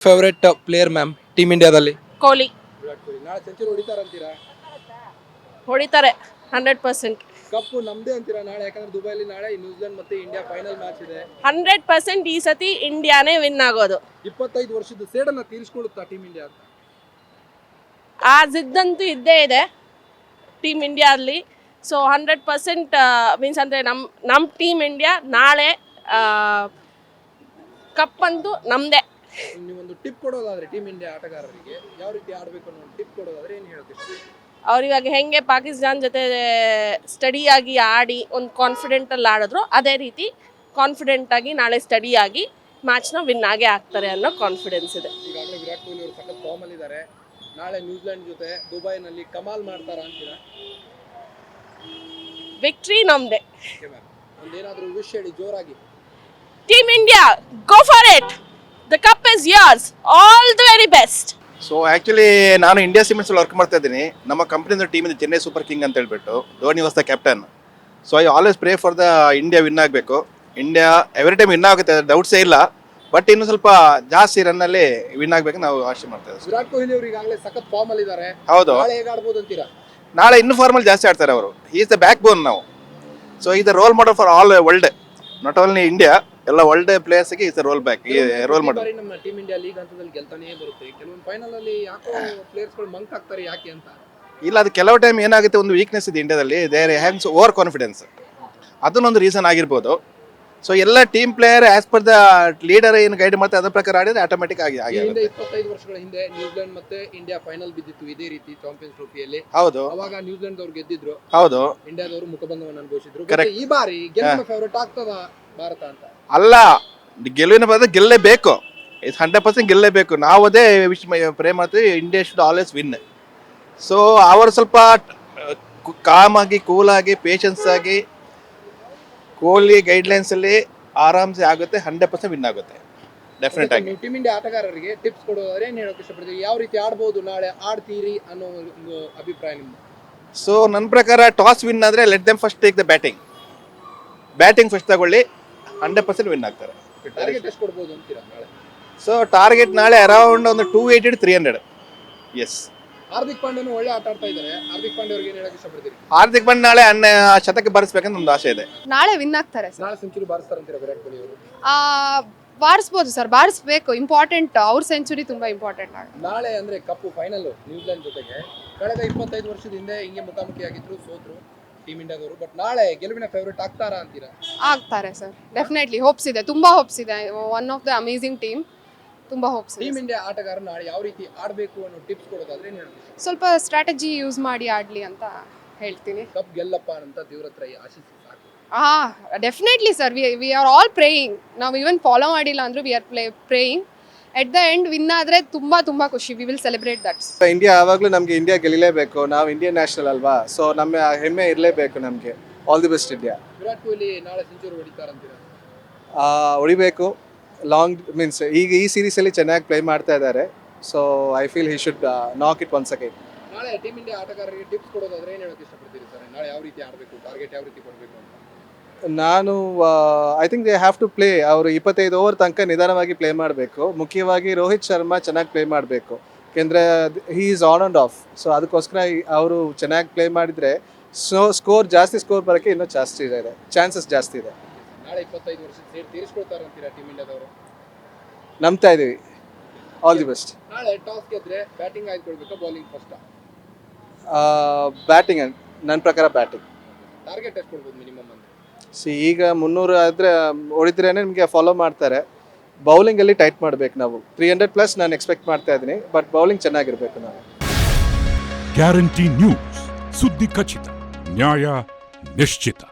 Favourite player ma'am team ಇಂಡಿಯಾದಲ್ಲಿ? ಕೊಹ್ಲಿ ವಿರಾಟ್ ಕೊಹ್ಲಿ ನಾಳೆ century ಹೊಡಿತಾರಂತೀರಾ? ಹೊಡಿತಾರೆ 100%. ಕಪ್ಪು ನಮ್ದೇ ಅಂತೀರಾ ನಾಳೆ? ಯಾಕಂದ್ರೆ ದುಬೈಲಿ ನಾಳೆ ನ್ಯೂಜಿಲೆಂಡ್ ಮತ್ತೆ ಇಂಡಿಯಾ ಫೈನಲ್ ಮ್ಯಾಚ್ ಇದೆ. 100% ಈ ಸತಿ ಇಂಡಿಯಾನೇ ವಿನ್ ಆಗೋದು. 25 ವರ್ಷದ ಸೇಡನ್ನ ತೀರಿಸಿಕೊಳ್ಳುತ್ತಾ ಟೀಮ್ ಇಂಡಿಯಾ ಅಂತ? ಆ ಜಿದ್ದಂತೂ ಇದ್ದೇ ಇದೆ ಟೀಮ್ ಇಂಡಿಯಾದಲ್ಲಿ. ಸೊ 100% ಮೀನ್ಸ್ ಅಂದರೆ ನಮ್ಮ ಟೀಮ್ ಇಂಡಿಯಾ ನಾಳೆ ಕಪ್ ಅಂತೂ ನಮ್ಮದೇ. ನೀವೊಂದು ಟಿಪ್ ಕೊಡೋದಾದ್ರೆ ಟೀಮ್ ಇಂಡಿಯಾ ಆಟಗಾರರಿಗೆ ಯಾವ ರೀತಿ ಆಡಬೇಕು ಅನ್ನೋ ಟಿಪ್ ಕೊಡೋದಾದ್ರೆ ಏನು ಹೇಳ್ತೀರಿ? ಅವ್ರಿವಾಗ ಹೆಂಗೆ ಪಾಕಿಸ್ತಾನ ಜೊತೆ ಸ್ಟಡಿಯಾಗಿ ಆಡಿ ಒಂದು ಕಾನ್ಫಿಡೆಂಟಲ್ಲಿ ಆಡಿದ್ರು, ಅದೇ ರೀತಿ ಕಾನ್ಫಿಡೆಂಟಾಗಿ ನಾಳೆ ಸ್ಟಡಿಯಾಗಿ ಮ್ಯಾಚ್ನ ವಿನ್ ಆಗೇ ಆಗ್ತಾರೆ ಅನ್ನೋ ಕಾನ್ಫಿಡೆನ್ಸ್ ಇದೆ. ಈಗಾಗಲೇ ವಿರಾಟ್ ಕೊಹ್ಲಿ ಅವರು ಸಖತ್ ಫಾರ್ಮಲ್ಲಿ ಇದ್ದಾರೆ. ನಾಳೆ ನ್ಯೂಜಿಲೆಂಡ್ ಜೊತೆ ದುಬೈನಲ್ಲಿ ಕಮಾಲ್ ಮಾಡ್ತಾರಾ ಅಂತೀರಾ? ವಿಕ್ಟ್ರಿ ನಮ್ಮದೇ. ಓಕೆ ಮ್ಯಾಮ್, ಒಂದೇನಾದರೂ ವಿಶ್ ಹೇಳಿ ಜೋರಾಗಿ. Team India, go for it, the cup is yours, all the very best. So actually ನಾನು ಇಂಡಿಯಾ ಸಿಮೆಂಟ್ಸ್ ವರ್ಕ್ ಮಾಡ್ತಾ ಇದ್ದೀನಿ. ನಮ್ಮ ಕಂಪ್ನಿಯಿಂದ ಟೀಮ್ ಇದೆ ಚೆನ್ನೈ ಸೂಪರ್ ಕಿಂಗ್ ಅಂತ ಹೇಳ್ಬಿಟ್ಟು. Dhoni was the captain. So I always pray for the India win ಆಗಬೇಕು. India every time win ಆಗುತ್ತೆ, ಡೌಟ್ಸೇ ಇಲ್ಲ. ಬಟ್ ಇನ್ನು ಸ್ವಲ್ಪ ಜಾಸ್ತಿ ರನ್ನಲ್ಲಿ ವಿನ್ ಆಗಬೇಕು ನಾವು ಆಶೆ ಮಾಡ್ತಾ ಇದ್ದೀವಿ. ವಿರಾಟ್ ಕೊಹ್ಲಿ ಅವರು ಈಗಾಗಲೇ ಸಖತ್ ಫಾರ್ಮಲ್ಲಿ ಇದ್ದಾರೆ. ಹೌದು, ನಾಳೆ ಹೇಗೆ ಆಡ್ಬೋದು ಅಂತೀರಾ? ನಾಳೆ ಇನ್ನೂ ಫಾರ್ಮಲ್ ಜಾಸ್ತಿ ಆಡ್ತಾರೆ ಅವರು. ಈಸ್ ದ ಬ್ಯಾಕ್ ಬೋನ್ ನಾವು. So is the role model for all world, not only India, ಎಲ್ಲ ವರ್ಲ್ಡ್ ಪ್ಲೇಯರ್ಸ್ಗೆ is the role back role model. ನಮ್ಮ ಟೀಮ್ ಇಂಡಿಯಾ ಲೀಗ್ ಹಂತದಲ್ಲಿ ಗೆಲ್ತಾನೇ ಬರುತ್ತೆ. ಕೆಲವೊಂದು ಫೈನಲ್ ಅಲ್ಲಿ ಯಾಕೋ ಪ್ಲೇಯರ್ಸ್ಗಳು ಮಂಕ್ ಆಗ್ತಾರೆ, ಯಾಕೆ ಅಂತ? ಇಲ್ಲ, ಅದು ಕೆಲವು ಟೈಮ್ ಏನಾಗುತ್ತೆ, ಒಂದು ವೀಕ್ನೆಸ್ ಇದೆ ಇಂಡಿಯಾದಲ್ಲಿ, ದೇರ್ ಹ್ಯಾವ್ಸ್ ಓವರ್ ಕಾನ್ಫಿಡೆನ್ಸ್. ಅದನ್ನೊಂದು ರೀಸನ್ ಆಗಿರ್ಬೋದು. ಸೊ ಎಲ್ಲ team player as per the leader ಏನು ಗೈಡ್ ಮಾಡ್ತಾರೆ ಅದ್ರ ಪ್ರಕಾರ ಆಡಿದ್ರೆ ಆಟೋಮೆಟಿಕ್ ಆಗಿ ಹಿಂದೆ 25 ವರ್ಷಗಳ ಹಿಂದೆ ನ್ಯೂಜಿಲೆಂಡ್ ಮತ್ತೆ ಇಂಡಿಯಾ ಫೈನಲ್ ಬಿದ್ದಿತ್ತು ಇದೇ ರೀತಿ ಚಾಂಪಿಯನ್ಸ್ ಟ್ರೋಫಿಯಲ್ಲಿ. ಹೌದು, ಅವಾಗ ನ್ಯೂಜಿಲೆಂಡ್ ಅವ್ರು ಗೆದ್ದಿದ್ರು, ಹೌದು, ಇಂಡಿಯಾದವರು ಮುಖಭಂಗವನ್ನು ಅನುಭವಿಸಿದ್ರು. Correct. ಈ ಬಾರಿ ಗೆಲ್ಲುವ ಫೇವರೇಟ್ ಆಗ್ತದ ಭಾರತ ಅಂತ? ಅಲ್ಲ, ಗೆಲುವಿನ ಪದ ಗೆಲ್ಲೇಬೇಕು, 100% ಗೆಲ್ಲೇಬೇಕು. ನಾವು ಅದೇ ಪ್ರೇ ಮಾಡ್ತೀವಿ, India should always win. So ಅವರು ಸ್ವಲ್ಪ ಕಾಮಾಗಿ, ಕೂಲಾಗಿ, ಪೇಷನ್ಸ್ ಆಗಿ, ಕೊಹ್ಲಿ ಗೈಡ್ಲೈನ್ಸ್ ಅಲ್ಲಿ ಆರಾಮ್ಸೆ ಆಗುತ್ತೆ, 100% ವಿನ್ ಆಗುತ್ತೆ ಡೆಫಿನೆಟ್ ಆಗಿ. ಟೀಮ್ ಇಂಡಿಯಾ ಆಟಗಾರರಿಗೆ ಟಿಪ್ಸ್ ಕೊಡೋದಾದ್ರೆ ಏನ್ ಹೇಳೋಕೆ ಇಷ್ಟಪಡ್ತೀವಿ? ಯಾವ ರೀತಿ ಆಡ್ಬೋದು, ನಾಳೆ ಆಡ್ತೀರಿ ಅನ್ನೋ ಒಂದು ಅಭಿಪ್ರಾಯ ನಿಮ್ದು? ಸೊ ನನ್ನ ಪ್ರಕಾರ ಟಾಸ್ ವಿನ್ ಆದರೆ let them first take the batting first ತಗೊಳ್ಳಿ, 100% ವಿನ್ ಆಗ್ತಾರೆ. ಟಾರ್ಗೆಟ್ ಎಷ್ಟು ಕೊಡ್ಬೋದು ಅಂತೀರಾ ನಾಳೆ? ಸೊ ಟಾರ್ಗೆಟ್ ನಾಳೆ ಅರೌಂಡ್ ಒಂದು 280-300. ಎಸ್, ಹಾರ್ದಿಕ್ ಪಾಂಡ್ಯನು ಒಳ್ಳೆ ಆಟ ಆಡ್ತಾ ಇದ್ದಾರೆ. ಹಾರ್ದಿಕ್ ಪಾಂಡ್ಯ ಅವ್ರಿಗೆ ಏನ್ ಹೇಳಕ್ ಇಷ್ಟಪಡ್ತೀರಿ? ಹಾರ್ದಿಕ್ ಪಾಂಡ್ಯ ನಾಳೆ ಶತಕ ಬಾರಿಸ್ಬೇಕಂತ ಒಂದು ಆಸೆ ಇದೆ. ನಾಳೆ ವಿನ್ ಆಗ್ತಾರೆ ಸರ್. ನಾಳೆ ಸೆಂಚುರಿ ಬಾರಿಸ್ತಾರಂತೀರಾ ವಿರಾಟ್ ಕೊಹ್ಲಿ ಅವರು? ಬಾರಿಸ್ಬೋದು ಸರ್, ಬಾರಿಸ್ಬೇಕು, ಇಂಪಾರ್ಟೆಂಟ್. ಅವ್ರ ಸೆಂಚುರಿ ತುಂಬಾ ಇಂಪಾರ್ಟೆಂಟ್ ಆಗುತ್ತೆ. ನಾಳೆ ಅಂದ್ರೆ ಕಪ್ಪು ಫೈನಲ್ ನ್ಯೂಜಿಲೆಂಡ್ ಜೊತೆಗೆ. ಕಳೆದ 25 ವರ್ಷದ ಹಿಂದೆ ಹಿಂಗೆ ಮುಖಾಮುಖಿಯಾಗಿದ್ರು, ಸೋತ್ರು ಟೀಮ್ ಇಂಡಿಯಾದವರು. ಬಟ್ ನಾಳೆ ಗೆಲುವಿನ ಫೇವರೇಟ್ ಆಗ್ತಾರಾ ಅಂತೀರಾ? ಆಗ್ತಾರೆ ಸರ್, ಡೆಫಿನೆಟ್ಲಿ. ಹೋಪ್ಸ್ ಇದೆ, ತುಂಬಾ ಹೋಪ್ಸ್ ಇದೆ. One of the amazing team, ತುಂಬಾ ಹೋಪ್ಸ್ ಇದೆ. ಟೀಮ್ ಇಂಡಿಯಾ ಆಟಗಾರ ನಾಳೆ ಯಾವ ರೀತಿ ಆಡಬೇಕು ಅನ್ನೋ ಟಿಪ್ಸ್ ಕೊಡೋದಾದ್ರೆ ಏನ್ ಹೇಳ್ತೀವಿ? ಸ್ವಲ್ಪ ಸ್ಟ್ರಾಟಜಿ ಯೂಸ್ ಮಾಡಿ ಆಡ್ಲಿ ಅಂತ ಹೇಳ್ತೀನಿ. ಕಪ್ ಗೆಲ್ಲಪ್ಪ ಅಂತ ದೇವ್ರ ಹತ್ರ ಆಶಿಸಿ ಸಾಕು. Definitely sir, we are all praying. ನಾವು ಈವನ್ ಫಾಲೋ ಮಾಡಿಲ್ಲ ಅಂದ್ರೂ we are praying. At the end win ಆದರೆ ತುಂಬಾ ತುಂಬಾ ಖುಷಿ. We will celebrate that. India ಯಾವಾಗಲೂ ನಮಗೆ ಇಂಡಿಯಾ ಗೆಲ್ಲಲೇಬೇಕು. ನಾವು ಇಂಡಿಯನ್ ನ್ಯಾಷನಲ್ ಅಲ್ವಾ, ಸೊ ನಮ್ಮ ಹೆಮ್ಮೆ ಇರಲೇಬೇಕು ನಮಗೆ. All the best India. Virat Kohli ನಾಳೆ ಸೆಂಚುರಿ ಹೊಡಿತಾರಂತೀರಾ? ಹೊಡಿಬೇಕು. ಲಾಂಗ್ ಮೀನ್ಸ್ ಈಗ ಈ ಸೀರೀಸಲ್ಲಿ ಚೆನ್ನಾಗಿ ಪ್ಲೇ ಮಾಡ್ತಾ ಇದ್ದಾರೆ. So I feel he should ನಾಕ್ ಇಟ್ ಒನ್ಸ್ ಅಗೈನ್. ನಾಳೆ ಟೀಮ್ ಇಂಡಿಯಾ ಆಟಗಾರರಿಗೆ ಟಿಪ್ಸ್ ಕೊಡೋದಾದ್ರೆ ಏನು ಹೇಳೋಕೆ ಇಷ್ಟಪಡ್ತೀರಿ ಸರ್? ನಾಳೆ ಯಾವ ರೀತಿ ಆಡಬೇಕು, ಟಾರ್ಗೆಟ್ ಯಾವ ರೀತಿ ಕೊಡಬೇಕು ಅಂತ? ನಾನು I think they have to play. ಅವರು 25 ಓವರ್ ತನಕ ನಿಧಾನವಾಗಿ ಪ್ಲೇ ಮಾಡಬೇಕು. ಮುಖ್ಯವಾಗಿ ರೋಹಿತ್ ಶರ್ಮಾ ಚೆನ್ನಾಗಿ ಪ್ಲೇ ಮಾಡಬೇಕು, ಯಾಕೆಂದರೆ he is on and of. So ಅದಕ್ಕೋಸ್ಕರ ಅವರು ಚೆನ್ನಾಗಿ ಪ್ಲೇ ಮಾಡಿದರೆ ಜಾಸ್ತಿ ಸ್ಕೋರ್ ಬರೋಕ್ಕೆ ಇನ್ನೂ ಜಾಸ್ತಿ ಇದೆ, ಚಾನ್ಸಸ್ ಜಾಸ್ತಿ ಇದೆ. ನಾಳೆ 25 ವರ್ಷದ ಸೇರಿ ತೀರಿಸ್ಕೊಳ್ತಾರಂತೀರಾ ಟೀಮ್ ಇಂಡಿಯಾದವರು? ನಂಬ್ತಾ ಇದ್ದೀವಿ. All the best. ನಾಳೆ ಟಾಸ್ ಗೆದ್ರೆ ಬ್ಯಾಟಿಂಗ್ ಆಯ್ದುಕೊಳ್ಬೇಕಾ, ಬೌಲಿಂಗ್ ಫಸ್ಟ್? ಬ್ಯಾಟಿಂಗ್, ನನ್ನ ಪ್ರಕಾರ ಬ್ಯಾಟಿಂಗ್. ಟಾರ್ಗೆಟ್ ಎಷ್ಟು ಕೊಡ್ಬೋದು ಮಿನಿಮಮ್ ಅಂತ? ಈಗ 300 ಆದರೆ ಹೊಡಿದ್ರೇ ನಿಮಗೆ ಫಾಲೋ ಮಾಡ್ತಾರೆ. ಬೌಲಿಂಗಲ್ಲಿ ಟೈಟ್ ಮಾಡಬೇಕು ನಾವು. 300+ ನಾನು ಎಕ್ಸ್ಪೆಕ್ಟ್ ಮಾಡ್ತಾ ಇದ್ದೀನಿ, ಬಟ್ ಬೌಲಿಂಗ್ ಚೆನ್ನಾಗಿರಬೇಕು ನಾವು. ಗ್ಯಾರಂಟಿ ನ್ಯೂಸ್, ಸುದ್ದಿ ಖಚಿತ, ನ್ಯಾಯ ನಿಶ್ಚಿತ.